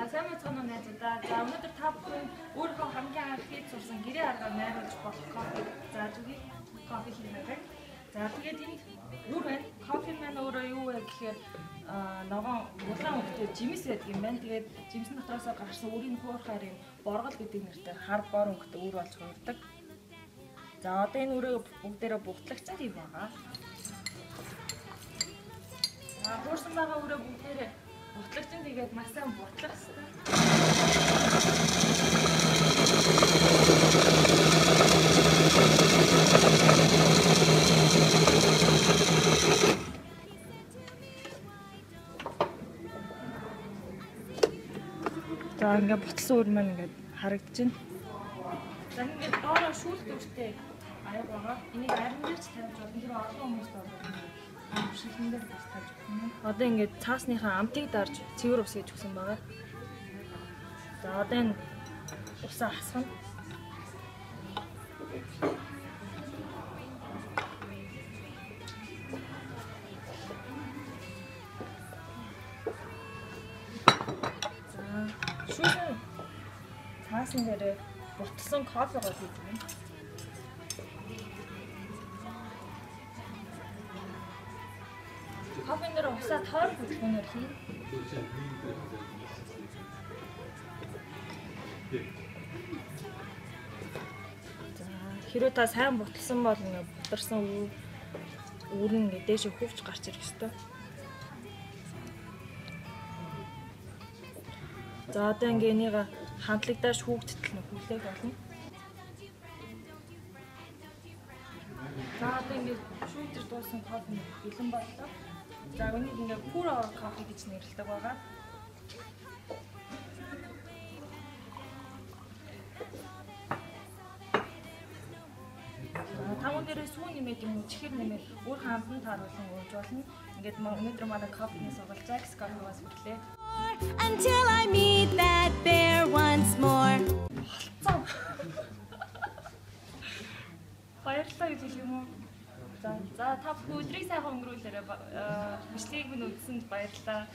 сайн мэцгэн найзуудаа. За өнөөдөр та бүхэн өөрийнхөө хамгийн анх хийж сурсан гэрээ аргаар найруулж болох кофе зааж өгье. Кофе хийгээд. За тэгээд энэ үр байна. Кофе маань өөрөө юу вэ гэхээр ногоон улаан өнгөтэй жимс байдаг юм байна. Тэгээд жимсний дотроос гарсан үрийн хуурхаар юм боргол гэдэг нэртэй хар бор өнгөтэй үр болж хуурдаг. За одоо энэ үрээ бүгдээрээ бугтлагцсан тийм байгаа. Хуурсан байгаа үрээ бүгдээрээ бугтлагцсан тэгээд маш сайн бутлах хэрэгтэй. За ингээд бутлсан үр маань ингээд харагдаж байна. За ингээд доороо шүүлт үртэй аяг байгаа. Энийг арин дээр ч тавьж болно. Тэр олон хүмүүс байгаа. Шилэн дээр тавьж байна. Одоо ингээд цаасныхаа амтыг дарж цэвэр ус гэж өгсөн байгаа. За одоо энэ усаа хасгана. Шүүхэн цаасан дээр бутсан кофегоо хийж байна. Кофен дээр усаа тоор бүлгүүнээр хий. За хэрвээ та сайн буталсан бол ингээ бутарсан үр нь ингээ дээш хөвч гарч ирэх ёстой. За одоо ингээ энийг хандлагдааш хүүгдтэл нь хүлээх болно. За одоо ингээ шүүгдэж дуусан кофе бэлэн боллоо. За үнийг ингээ pure coffee гэж нэрлэдэг байгаа. Таван дээрээ сүүн нэмээд юм чихэр нэмээд өөр хамтан тааруулсан ууж болно. Ингээд өнөөдөр манай кофений сургалт Jack's Coffee-гаас бүрлээ. Until I meet that bear once more. Баярлалаа гэж хэлэх юм уу? За та бүхэн өдрийг сайхан өнгөрүүлээрэй. Бичлэгийг минь үзсэнд баярлалаа.